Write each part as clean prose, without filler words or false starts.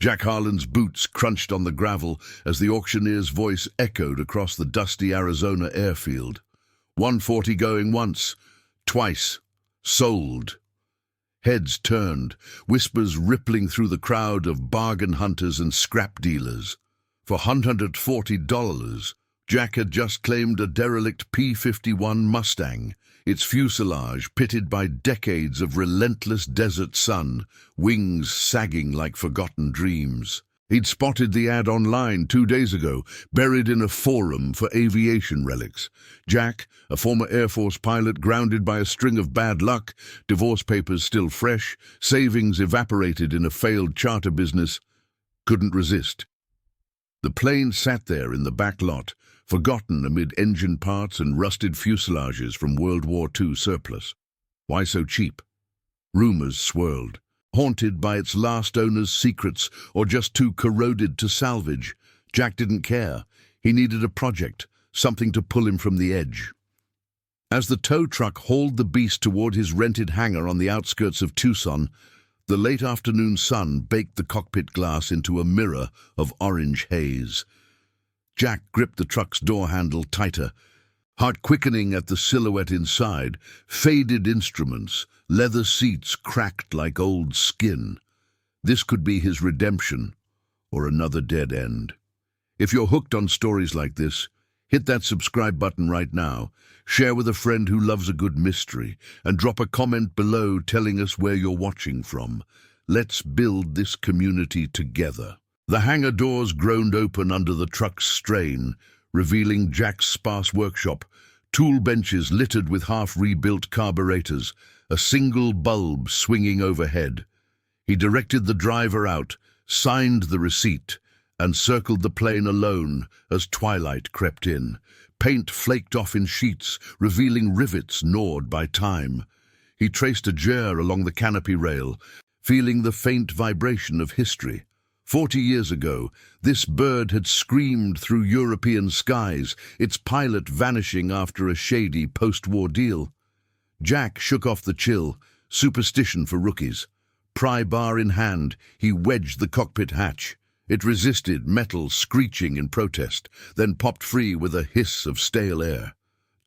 Jack Harlan's boots crunched on the gravel as the auctioneer's voice echoed across the dusty Arizona airfield. 140 going once, twice, sold. Heads turned, whispers rippling through the crowd of bargain hunters and scrap dealers. For $140, Jack had just claimed a derelict P-51 Mustang, its fuselage pitted by decades of relentless desert sun, wings sagging like forgotten dreams. He'd spotted the ad online 2 days ago, buried in a forum for aviation relics. Jack, a former Air Force pilot grounded by a string of bad luck, divorce papers still fresh, savings evaporated in a failed charter business, couldn't resist. The plane sat there in the back lot, forgotten amid engine parts and rusted fuselages from World War II surplus. Why so cheap? Rumors swirled. Haunted by its last owner's secrets or just too corroded to salvage, Jack didn't care. He needed a project, something to pull him from the edge. As the tow truck hauled the beast toward his rented hangar on the outskirts of Tucson, the late afternoon sun baked the cockpit glass into a mirror of orange haze. Jack gripped the truck's door handle tighter, heart quickening at the silhouette inside, faded instruments, leather seats cracked like old skin. This could be his redemption, or another dead end. If you're hooked on stories like this, hit that subscribe button right now, share with a friend who loves a good mystery, and drop a comment below telling us where you're watching from. Let's build this community together. The hangar doors groaned open under the truck's strain, revealing Jack's sparse workshop, tool benches littered with half-rebuilt carburetors, a single bulb swinging overhead. He directed the driver out, signed the receipt, and circled the plane alone as twilight crept in. Paint flaked off in sheets, revealing rivets gnawed by time. He traced a jar along the canopy rail, feeling the faint vibration of history. 40 years ago, this bird had screamed through European skies, its pilot vanishing after a shady post-war deal. Jack shook off the chill, superstition for rookies. Pry bar in hand, he wedged the cockpit hatch. It resisted, metal screeching in protest, then popped free with a hiss of stale air.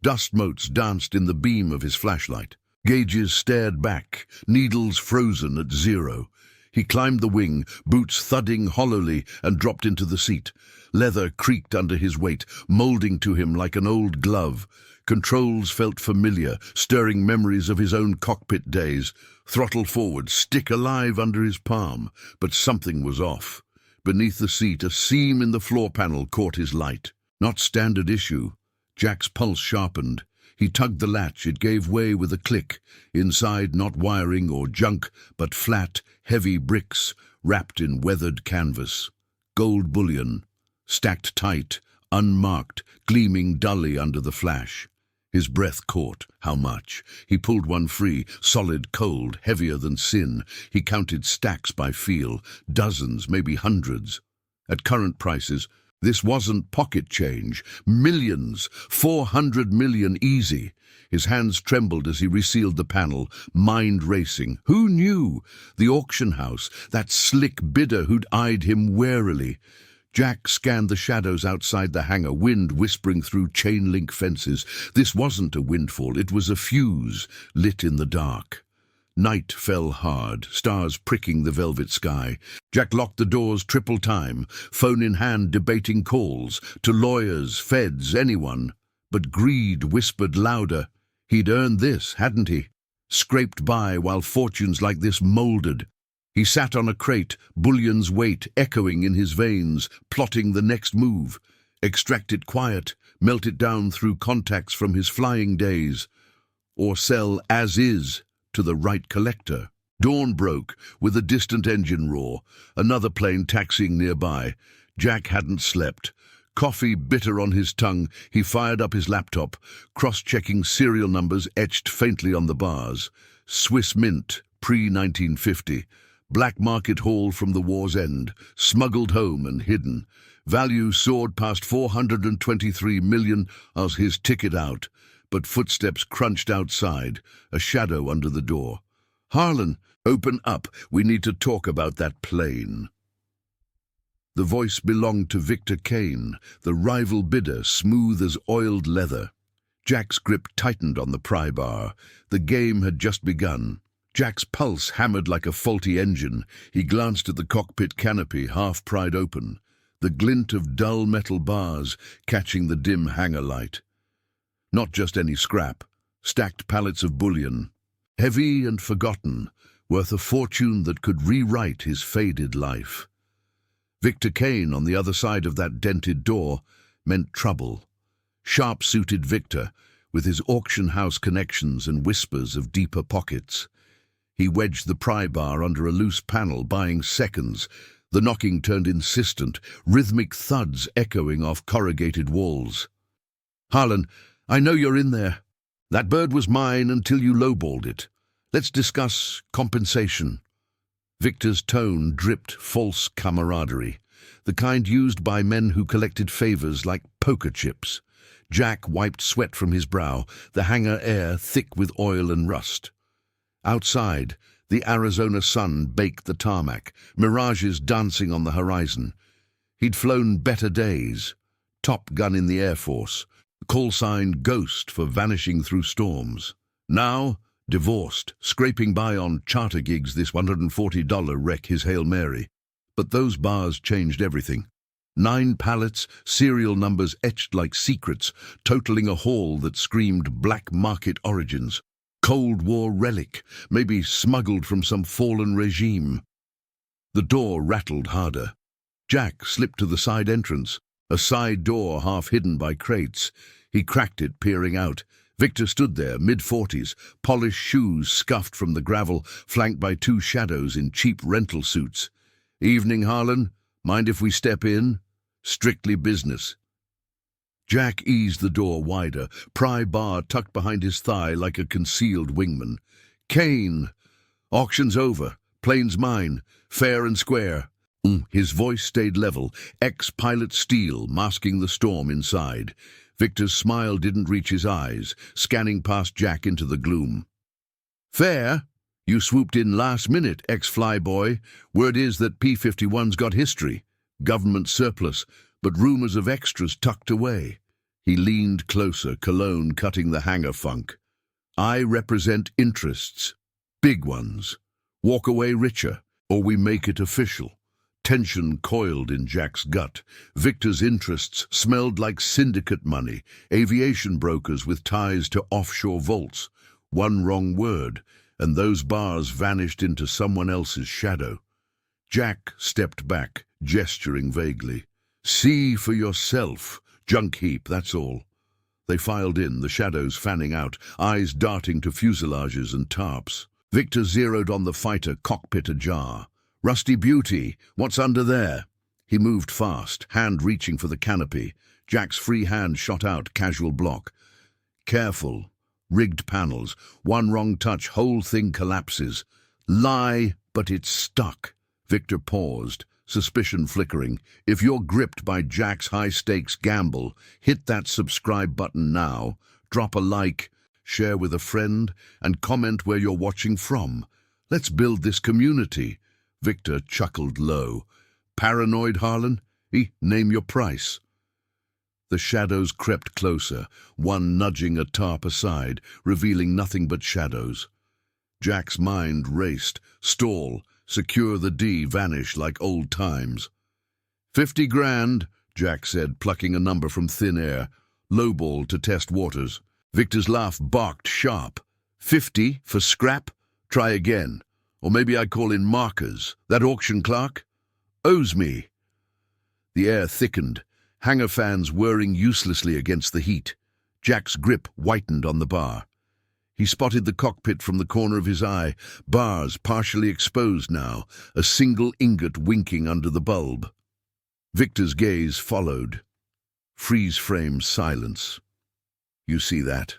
Dust motes danced in the beam of his flashlight. Gauges stared back, needles frozen at zero. He climbed the wing, boots thudding hollowly, and dropped into the seat. Leather creaked under his weight, molding to him like an old glove. Controls felt familiar, stirring memories of his own cockpit days. Throttle forward, stick alive under his palm. But something was off. Beneath the seat, a seam in the floor panel caught his light. Not standard issue. Jack's pulse sharpened. He tugged the latch. It gave way with a click. Inside, not wiring or junk, but flat, heavy bricks wrapped in weathered canvas. Gold bullion, stacked tight, unmarked, gleaming dully under the flash. His breath caught. How much? He pulled one free, solid, cold, heavier than sin. He counted stacks by feel, dozens, maybe hundreds. At current prices, this wasn't pocket change. Millions, 400 million easy. His hands trembled as he resealed the panel, mind racing. Who knew? The auction house, that slick bidder who'd eyed him warily. Jack scanned the shadows outside the hangar, wind whispering through chain-link fences. This wasn't a windfall, it was a fuse, lit in the dark. Night fell hard, stars pricking the velvet sky. Jack locked the doors triple time, phone in hand debating calls, to lawyers, feds, anyone. But greed whispered louder. He'd earned this, hadn't he? Scraped by while fortunes like this molded. He sat on a crate, Bullion's weight echoing in his veins, plotting the next move. Extract it quiet, melt it down through contacts from his flying days. Or sell as is to the right collector. Dawn broke with a distant engine roar, another plane taxiing nearby. Jack hadn't slept. Coffee bitter on his tongue, he fired up his laptop, cross-checking serial numbers etched faintly on the bars. Swiss Mint, pre-1950. Black market haul from the war's end, smuggled home and hidden. Value soared past 423 million as his ticket out, but footsteps crunched outside, a shadow under the door. Harlan, open up. We need to talk about that plane. The voice belonged to Victor Kane, the rival bidder, smooth as oiled leather. Jack's grip tightened on the pry bar. The game had just begun. Jack's pulse hammered like a faulty engine. He glanced at the cockpit canopy, half pried open, the glint of dull metal bars catching the dim hangar light. Not just any scrap, stacked pallets of bullion, heavy and forgotten, worth a fortune that could rewrite his faded life. Victor Kane, on the other side of that dented door, meant trouble. Sharp-suited Victor, with his auction house connections and whispers of deeper pockets. He wedged the pry bar under a loose panel, buying seconds. The knocking turned insistent, rhythmic thuds echoing off corrugated walls. "Harlan, I know you're in there. That bird was mine until you lowballed it. Let's discuss compensation." Victor's tone dripped false camaraderie, the kind used by men who collected favors like poker chips. Jack wiped sweat from his brow, the hangar air thick with oil and rust. Outside, the Arizona sun baked the tarmac, mirages dancing on the horizon. He'd flown better days. Top gun in the Air Force, call sign Ghost for vanishing through storms. Now, divorced, scraping by on charter gigs, this $140 wreck his Hail Mary. But those bars changed everything. 9 pallets, serial numbers etched like secrets, totaling a haul that screamed black market origins. Cold War relic, maybe smuggled from some fallen regime. The door rattled harder. Jack slipped to the side entrance, a side door half hidden by crates. He cracked it, peering out. Victor stood there, mid-40s, polished shoes scuffed from the gravel, flanked by 2 shadows in cheap rental suits. "Evening, Harlan. Mind if we step in?" "Strictly business." Jack eased the door wider, pry bar tucked behind his thigh like a concealed wingman. "Kane! Auction's over. Plane's mine. Fair and square." His voice stayed level, ex-pilot steel masking the storm inside. Victor's smile didn't reach his eyes, scanning past Jack into the gloom. "Fair? You swooped in last minute, ex-flyboy. Word is that P-51's got history. Government surplus, but rumors of extras tucked away." He leaned closer, cologne cutting the hangar funk. "I represent interests. Big ones. Walk away richer, or we make it official." Tension coiled in Jack's gut. Victor's interests smelled like syndicate money, aviation brokers with ties to offshore vaults. One wrong word, and those bars vanished into someone else's shadow. Jack stepped back, gesturing vaguely. "See for yourself. Junk heap, that's all." They filed in, the shadows fanning out, eyes darting to fuselages and tarps. Victor zeroed on the fighter, cockpit ajar. "Rusty beauty, what's under there?" He moved fast, hand reaching for the canopy. Jack's free hand shot out, casual block. Careful. Rigged panels. One wrong touch, whole thing collapses. Lie, but it's stuck. Victor paused, suspicion flickering. If you're gripped by Jack's high-stakes gamble, hit that subscribe button now. Drop a like, share with a friend, and comment where you're watching from. Let's build this community. Victor chuckled low. "Paranoid, Harlan? Name your price." The shadows crept closer, one nudging a tarp aside, revealing nothing but shadows. Jack's mind raced. Stall, secure the D, vanish like old times. 50 grand, Jack said, plucking a number from thin air. Lowball to test waters. Victor's laugh barked sharp. 50 for scrap? Try again. Or maybe I call in markers. That auction clerk owes me. The air thickened, hangar fans whirring uselessly against the heat. Jack's grip whitened on the bar. He spotted the cockpit from the corner of his eye, bars partially exposed now, a single ingot winking under the bulb. Victor's gaze followed. Freeze-frame silence. "You see that?"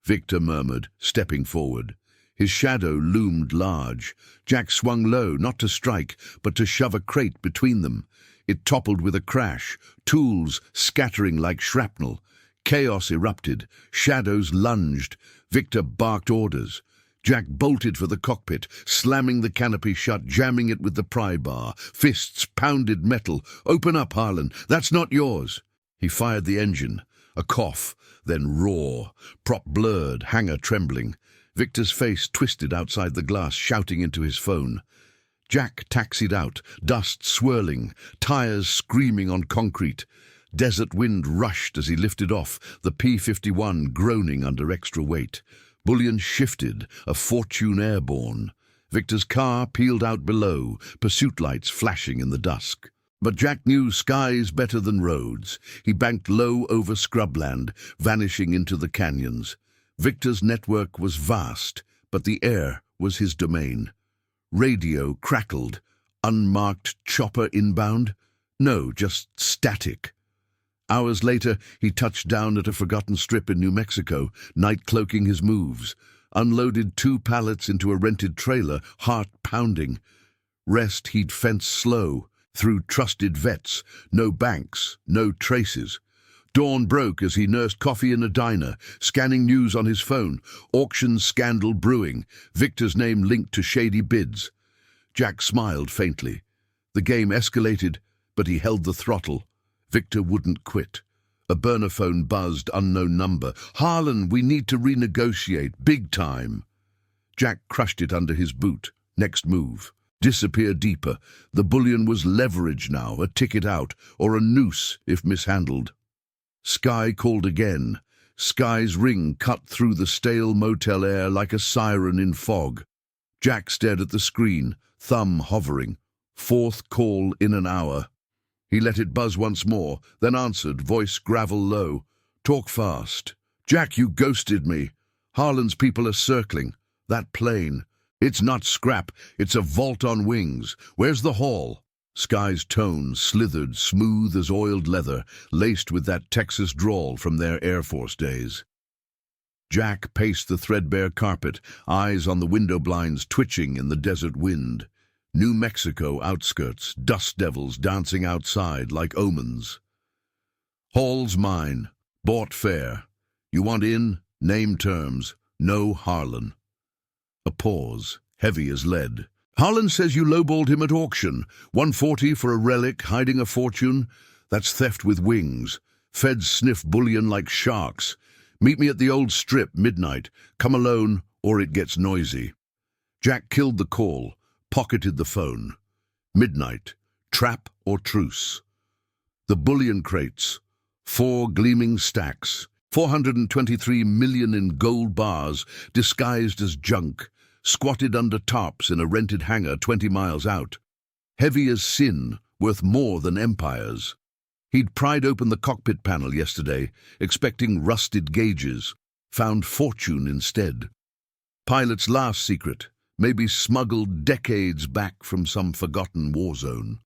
Victor murmured, stepping forward. His shadow loomed large. Jack swung low, not to strike, but to shove a crate between them. It toppled with a crash, tools scattering like shrapnel. Chaos erupted. Shadows lunged. Victor barked orders. Jack bolted for the cockpit, slamming the canopy shut, jamming it with the pry bar. Fists pounded metal. "Open up, Harlan. That's not yours." He fired the engine. A cough, then roar. Prop blurred, hangar trembling. Victor's face twisted outside the glass, shouting into his phone. Jack taxied out, dust swirling, tires screaming on concrete. Desert wind rushed as he lifted off, the P-51 groaning under extra weight. Bullion shifted, a Fortune airborne. Victor's car peeled out below, pursuit lights flashing in the dusk. But Jack knew skies better than roads. He banked low over scrubland, vanishing into the canyons. Victor's network was vast, but the air was his domain. Radio crackled. Unmarked chopper inbound? No, just static. Hours later, he touched down at a forgotten strip in New Mexico, night cloaking his moves. Unloaded 2 pallets into a rented trailer, heart pounding. Rest he'd fenced slow, through trusted vets. No banks, no traces. Dawn broke as he nursed coffee in a diner, scanning news on his phone. Auction scandal brewing, Victor's name linked to shady bids. Jack smiled faintly. The game escalated, but he held the throttle. Victor wouldn't quit. A burner phone buzzed, unknown number. "Harlan, we need to renegotiate, big time." Jack crushed it under his boot. Next move. Disappear deeper. The Bullion was leverage now, a ticket out, or a noose if mishandled. Sky called again. Sky's ring cut through the stale motel air like a siren in fog. Jack stared at the screen, thumb hovering. 4th call in an hour. He let it buzz once more, then answered, voice gravel low. "Talk fast." "Jack, you ghosted me. Harlan's people are circling. That plane. It's not scrap, it's a vault on wings. Where's the haul?" Sky's tone slithered, smooth as oiled leather, laced with that Texas drawl from their Air Force days. Jack paced the threadbare carpet, eyes on the window blinds twitching in the desert wind. New Mexico outskirts, dust devils dancing outside like omens. "Haul's mine. Bought fair. You want in? Name terms. No Harlan." A pause, heavy as lead. "Harlan says you lowballed him at auction. 140 for a relic hiding a fortune. That's theft with wings. Feds sniff bullion like sharks. Meet me at the old strip, midnight. Come alone, or it gets noisy." Jack killed the call, pocketed the phone. Midnight. Trap or truce? The bullion crates. 4 gleaming stacks. 423 million in gold bars, disguised as junk, squatted under tarps in a rented hangar 20 miles out. Heavy as sin, worth more than empires. He'd pried open the cockpit panel yesterday, expecting rusted gauges. Found fortune instead. Pilot's last secret, maybe smuggled decades back from some forgotten war zone.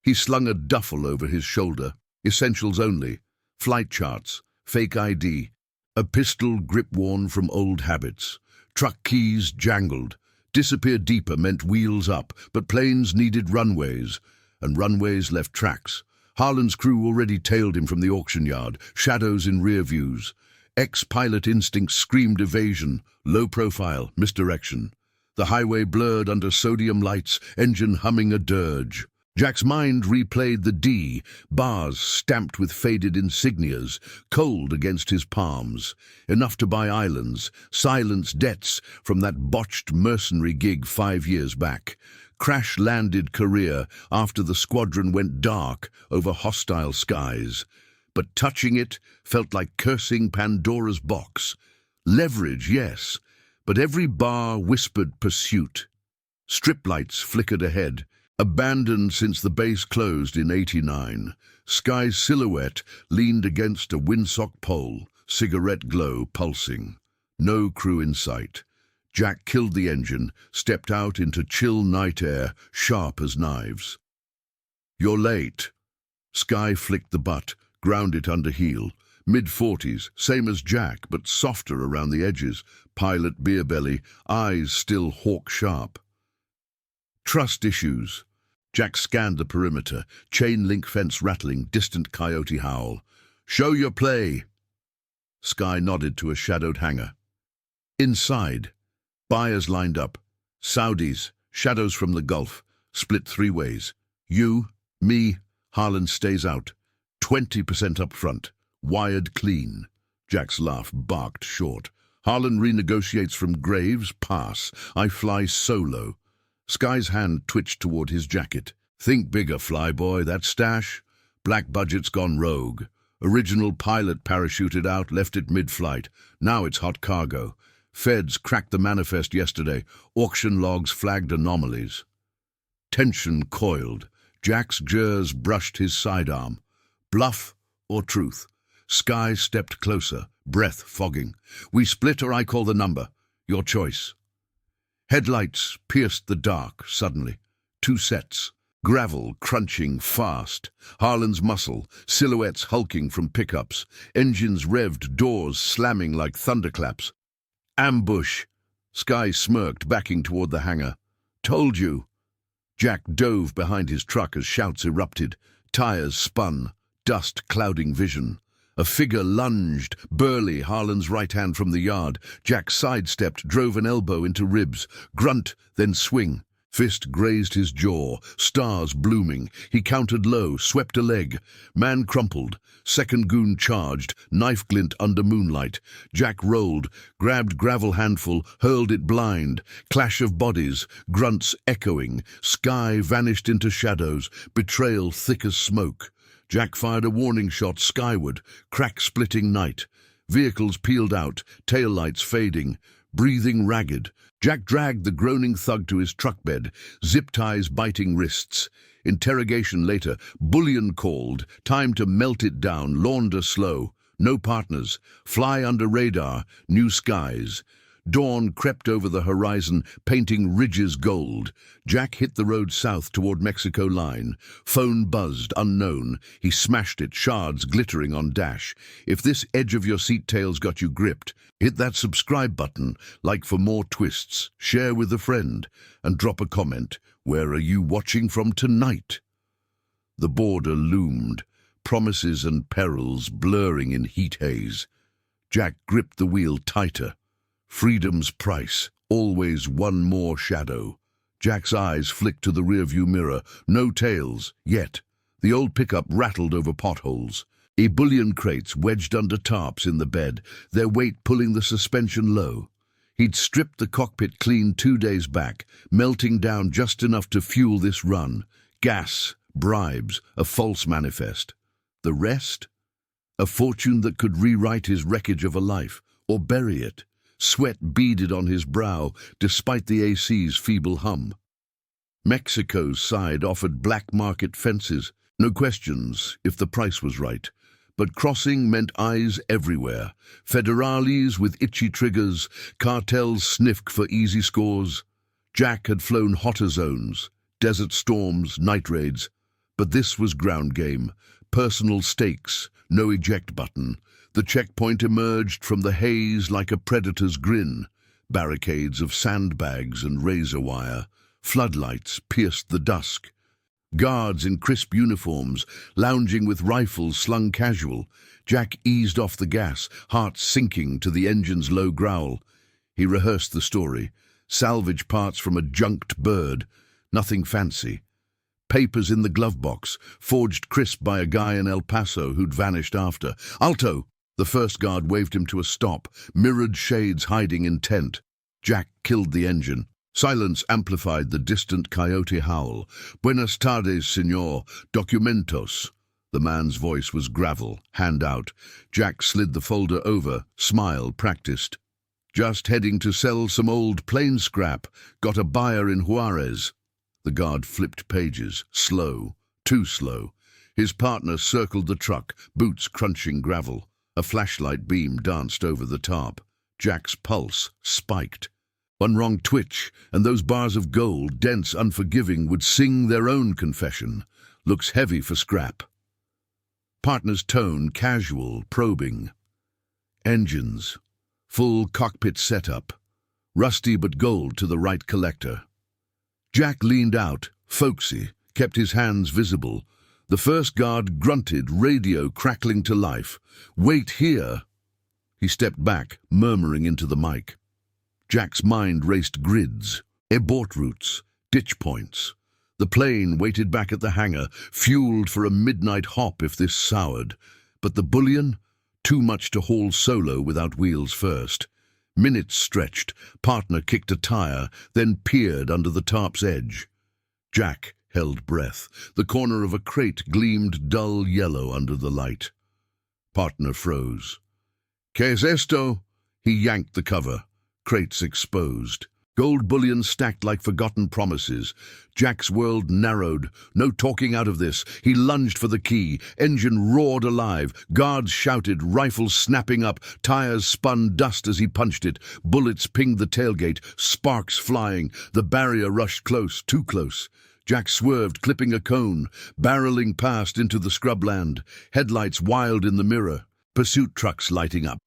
He slung a duffel over his shoulder, essentials only, flight charts, fake ID, a pistol grip-worn from old habits. Truck keys jangled. Disappear deeper meant wheels up, but planes needed runways, and runways left tracks. Harlan's crew already tailed him from the auction yard, shadows in rear views. Ex-pilot instinct screamed evasion, low profile, misdirection. The highway blurred under sodium lights, engine humming a dirge. Jack's mind replayed the D, bars stamped with faded insignias, cold against his palms. Enough to buy islands, silence debts from that botched mercenary gig 5 years back. Crash-landed career after the squadron went dark over hostile skies. But touching it felt like cursing Pandora's box. Leverage, yes, but every bar whispered pursuit. Strip lights flickered ahead. Abandoned since the base closed in '89, Sky's silhouette leaned against a windsock pole, cigarette glow pulsing. No crew in sight. Jack killed the engine, stepped out into chill night air, sharp as knives. "You're late." Sky flicked the butt, ground it under heel. Mid-40s, same as Jack, but softer around the edges. Pilot beer belly, eyes still hawk-sharp. Trust issues. Jack scanned the perimeter, chain link fence rattling, distant coyote howl. "Show your play." Sky nodded to a shadowed hangar. Inside. Buyers lined up. Saudis, shadows from the Gulf, split three ways. You, me, Harlan stays out. 20% up front. Wired clean. Jack's laugh barked short. Harlan renegotiates from Graves, pass. I fly solo. Sky's hand twitched toward his jacket. Think bigger, flyboy, that stash? Black budget's gone rogue. Original pilot parachuted out, left it mid-flight. Now it's hot cargo. Feds cracked the manifest yesterday. Auction logs flagged anomalies. Tension coiled. Jack's jers brushed his sidearm. Bluff or truth? Sky stepped closer, breath fogging. We split or I call the number. Your choice. Headlights pierced the dark suddenly. Two sets. Gravel crunching fast. Harlan's muscle, silhouettes hulking from pickups. Engines revved, doors slamming like thunderclaps. Ambush. Sky smirked, backing toward the hangar. Told you. Jack dove behind his truck as shouts erupted. Tires spun, dust clouding vision. A figure lunged, burly, Harlan's right hand from the yard. Jack sidestepped, drove an elbow into ribs. Grunt, then swing. Fist grazed his jaw, stars blooming. He countered low, swept a leg. Man crumpled. Second goon charged, knife glint under moonlight. Jack rolled, grabbed gravel handful, hurled it blind. Clash of bodies, grunts echoing. Sky vanished into shadows, betrayal thick as smoke. Jack fired a warning shot skyward, crack-splitting night. Vehicles peeled out, taillights fading. Breathing ragged, Jack dragged the groaning thug to his truck bed, zip ties biting wrists. Interrogation later, Bullion called, time to melt it down, launder slow. No partners, fly under radar, new skies. Dawn crept over the horizon, painting ridges gold. Jack hit the road south toward Mexico line. Phone buzzed, unknown. He smashed it, shards glittering on dash. If this edge of your seat tail's got you gripped, hit that subscribe button, like for more twists, share with a friend, and drop a comment. Where are you watching from tonight? The border loomed, promises and perils blurring in heat haze. Jack gripped the wheel tighter. Freedom's price, always one more shadow. Jack's eyes flicked to the rearview mirror. No tails, yet. The old pickup rattled over potholes. Bullion crates wedged under tarps in the bed, their weight pulling the suspension low. He'd stripped the cockpit clean 2 days back, melting down just enough to fuel this run. Gas, bribes, a false manifest. The rest? A fortune that could rewrite his wreckage of a life, or bury it. Sweat beaded on his brow, despite the AC's feeble hum. Mexico's side offered black market fences, no questions if the price was right. But crossing meant eyes everywhere. Federales with itchy triggers, cartels sniffed for easy scores. Jack had flown hotter zones, desert storms, night raids. But this was ground game, personal stakes, no eject button. The checkpoint emerged from the haze like a predator's grin. Barricades of sandbags and razor wire. Floodlights pierced the dusk. Guards in crisp uniforms, lounging with rifles slung casual. Jack eased off the gas, heart sinking to the engine's low growl. He rehearsed the story. Salvage parts from a junked bird. Nothing fancy. Papers in the glove box, forged crisp by a guy in El Paso who'd vanished after. Alto! The first guard waved him to a stop, mirrored shades hiding intent. Jack killed the engine. Silence amplified the distant coyote howl. Buenas tardes, senor. Documentos. The man's voice was gravel, hand out. Jack slid the folder over, smile practiced. Just heading to sell some old plane scrap. Got a buyer in Juarez. The guard flipped pages, slow, too slow. His partner circled the truck, boots crunching gravel. A flashlight beam danced over the tarp. Jack's pulse spiked. One wrong twitch, and those bars of gold, dense, unforgiving, would sing their own confession. Looks heavy for scrap. Partner's tone casual, probing. Engines. Full cockpit setup. Rusty but gold to the right collector. Jack leaned out, folksy, kept his hands visible. The first guard grunted, radio crackling to life. Wait here. He stepped back, murmuring into the mic. Jack's mind raced grids, abort routes, ditch points. The plane waited back at the hangar, fueled for a midnight hop if this soured. But the Bullion? Too much to haul solo without wheels first. Minutes stretched, partner kicked a tire, then peered under the tarp's edge. Jack held breath. The corner of a crate gleamed dull yellow under the light. Partner froze. "¿Qué es esto?" He yanked the cover. Crates exposed. Gold bullion stacked like forgotten promises. Jack's world narrowed. No talking out of this. He lunged for the key. Engine roared alive. Guards shouted, rifles snapping up. Tires spun dust as he punched it. Bullets pinged the tailgate, sparks flying. The barrier rushed close, too close. Jack swerved, clipping a cone, barreling past into the scrubland. Headlights wild in the mirror. Pursuit trucks lighting up.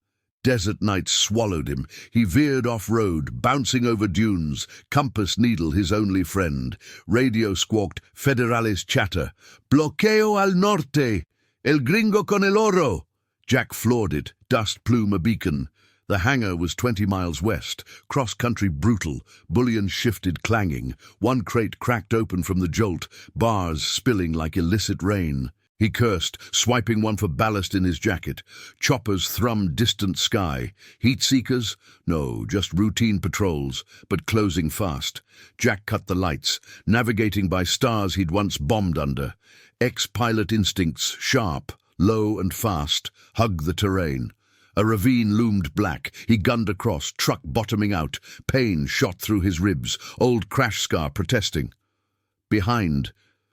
Desert night swallowed him. He veered off-road, bouncing over dunes. Compass needle his only friend. Radio squawked, Federales chatter. "Bloqueo al norte! El gringo con el oro!" Jack floored it, dust plume a beacon. The hangar was 20 miles west, cross-country brutal, bullion shifted clanging. One crate cracked open from the jolt, bars spilling like illicit rain. He cursed, swiping one for ballast in his jacket. Choppers thrummed distant sky. Heat seekers? No, just routine patrols, but closing fast. Jack cut the lights, navigating by stars he'd once bombed under. Ex-pilot instincts, sharp, low and fast, hugged the terrain. A ravine loomed black. He gunned across, truck bottoming out. Pain shot through his ribs, old crash scar protesting. Behind,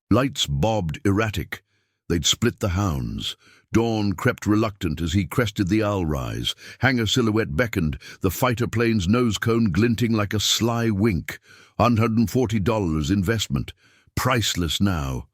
lights bobbed erratic. They'd split the hounds. Dawn crept reluctant as he crested the owl rise. Hangar silhouette beckoned, the fighter plane's nose cone glinting like a sly wink. $140 investment. Priceless now.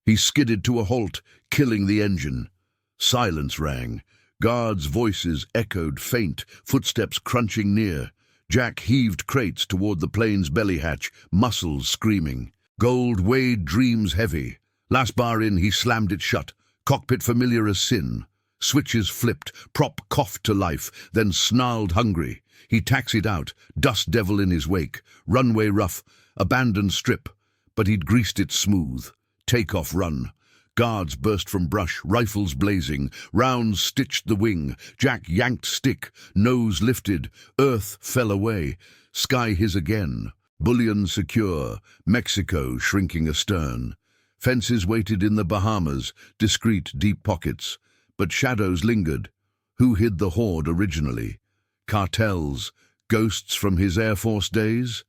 He skidded to a halt, killing the engine. Silence rang. Guards' voices echoed faint, footsteps crunching near. Jack heaved crates toward the plane's belly hatch, muscles screaming. Gold weighed dreams heavy. Last bar in, he slammed it shut. Cockpit familiar as sin. Switches flipped, prop coughed to life, then snarled hungry. He taxied out, dust devil in his wake. Runway rough, abandoned strip. But he'd greased it smooth. Takeoff run. Guards burst from brush, rifles blazing. Rounds stitched the wing. Jack yanked stick, nose lifted. Earth fell away. Sky his again. Bullion secure. Mexico shrinking astern. Fences waited in the Bahamas, discreet deep pockets. But shadows lingered. Who hid the horde originally? Cartels, ghosts from his Air Force days?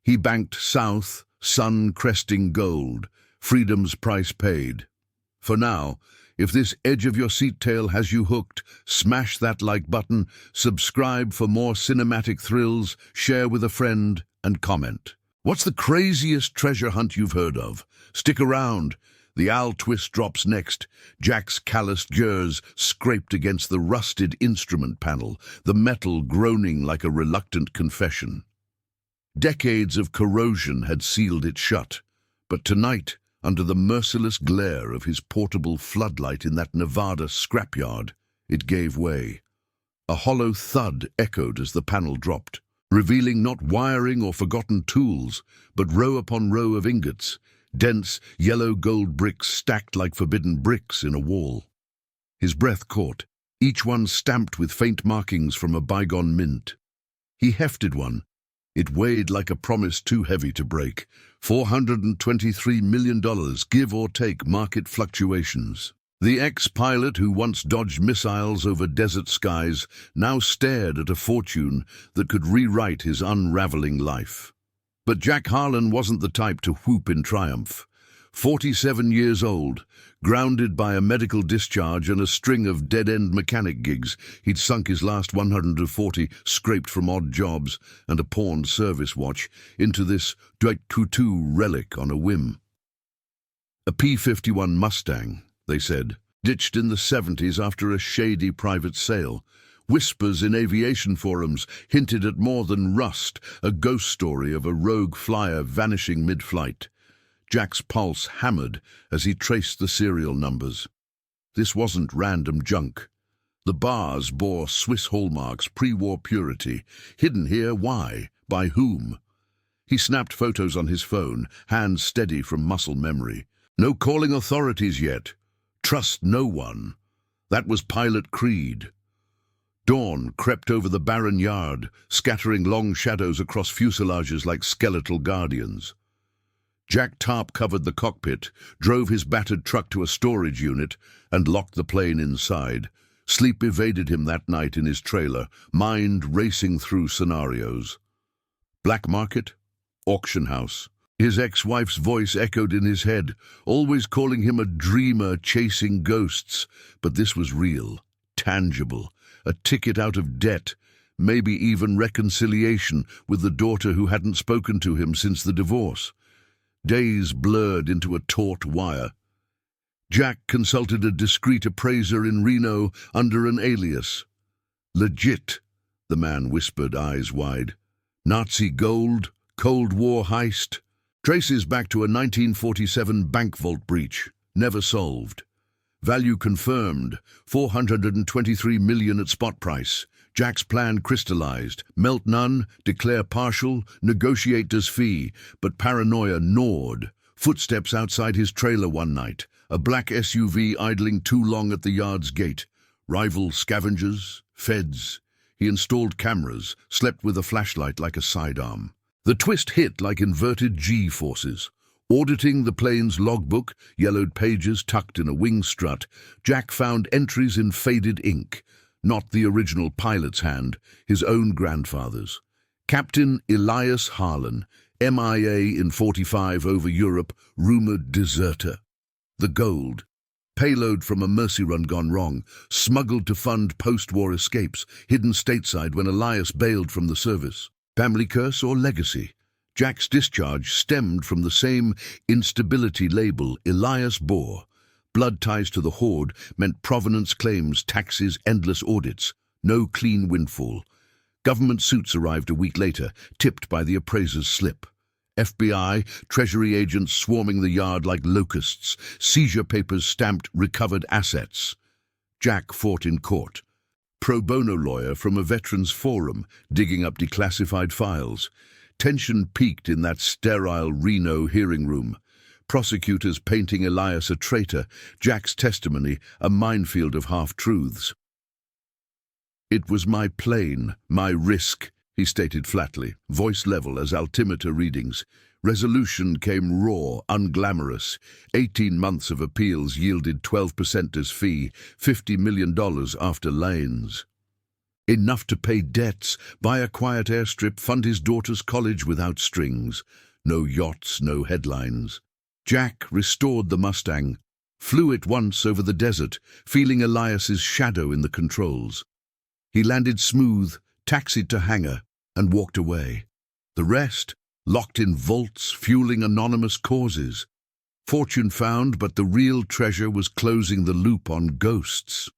He banked south, sun cresting gold, freedom's price paid. For now, if this edge of your seat tail has you hooked, smash that like button, subscribe for more cinematic thrills, share with a friend, and comment. What's the craziest treasure hunt you've heard of? Stick around. The owl twist drops next. Jack's calloused jaws scraped against the rusted instrument panel, the metal groaning like a reluctant confession. Decades of corrosion had sealed it shut, but tonight, under the merciless glare of his portable floodlight in that Nevada scrapyard, it gave way. A hollow thud echoed as the panel dropped, revealing not wiring or forgotten tools, but row upon row of ingots, dense yellow gold bricks stacked like forbidden bricks in a wall. His breath caught, each one stamped with faint markings from a bygone mint. He hefted one. It weighed like a promise too heavy to break. $423 million, give or take market fluctuations. The ex-pilot who once dodged missiles over desert skies now stared at a fortune that could rewrite his unraveling life. But Jack Harlan wasn't the type to whoop in triumph. 47 years old, grounded by a medical discharge and a string of dead-end mechanic gigs, he'd sunk his last 140, scraped from odd jobs and a pawned service watch, into this Dwight-Tutu relic on a whim. A P-51 Mustang, they said, ditched in the 70s after a shady private sale. Whispers in aviation forums hinted at more than rust, a ghost story of a rogue flyer vanishing mid-flight. Jack's pulse hammered as he traced the serial numbers. This wasn't random junk. The bars bore Swiss hallmarks, pre-war purity. Hidden here, why? By whom? He snapped photos on his phone, hands steady from muscle memory. No calling authorities yet. Trust no one. That was pilot creed. Dawn crept over the barren yard, scattering long shadows across fuselages like skeletal guardians. Jack Tarp covered the cockpit, drove his battered truck to a storage unit, and locked the plane inside. Sleep evaded him that night in his trailer, mind racing through scenarios. Black market? Auction house. His ex-wife's voice echoed in his head, always calling him a dreamer chasing ghosts. But this was real, tangible, a ticket out of debt, maybe even reconciliation with the daughter who hadn't spoken to him since the divorce. Days blurred into a taut wire. Jack consulted a discreet appraiser in Reno under an alias. Legit, the man whispered, eyes wide. Nazi gold, Cold War heist. Traces back to a 1947 bank vault breach, never solved. Value confirmed, $423 million at spot price. Jack's plan crystallized. Melt none, declare partial, negotiate as fee. But paranoia gnawed. Footsteps outside his trailer one night. A black SUV idling too long at the yard's gate. Rival scavengers, feds. He installed cameras, slept with a flashlight like a sidearm. The twist hit like inverted G-forces. Auditing the plane's logbook, yellowed pages tucked in a wing strut, Jack found entries in faded ink. Not the original pilot's hand, his own grandfather's. Captain Elias Harlan, MIA in 45 over Europe, rumored deserter. The gold. Payload from a mercy run gone wrong, smuggled to fund post-war escapes, hidden stateside when Elias bailed from the service. Family curse or legacy? Jack's discharge stemmed from the same instability label Elias bore. Blood ties to the hoard meant provenance claims, taxes, endless audits. No clean windfall. Government suits arrived a week later, tipped by the appraiser's slip. FBI, Treasury agents swarming the yard like locusts, seizure papers stamped recovered assets. Jack fought in court. Pro bono lawyer from a veterans forum, digging up declassified files. Tension peaked in that sterile Reno hearing room. Prosecutors painting Elias a traitor, Jack's testimony a minefield of half-truths. It was my plane, my risk, he stated flatly, voice level as altimeter readings. Resolution came raw, unglamorous. 18 months of appeals yielded 12% as fee, $50 million after lanes. Enough to pay debts, buy a quiet airstrip, fund his daughter's college without strings. No yachts, no headlines. Jack restored the Mustang, flew it once over the desert, feeling Elias's shadow in the controls. He landed smooth, taxied to hangar, and walked away. The rest, locked in vaults, fueling anonymous causes. Fortune found, but the real treasure was closing the loop on ghosts.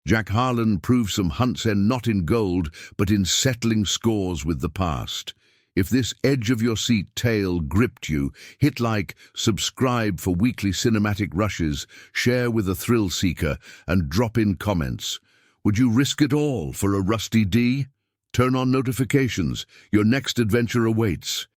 Jack Harlan proved some hunts end not in gold, but in settling scores with the past. If this edge-of-your-seat tale gripped you, hit like, subscribe for weekly cinematic rushes, share with a thrill seeker, and drop in comments. Would you risk it all for a rusty D? Turn on notifications. Your next adventure awaits.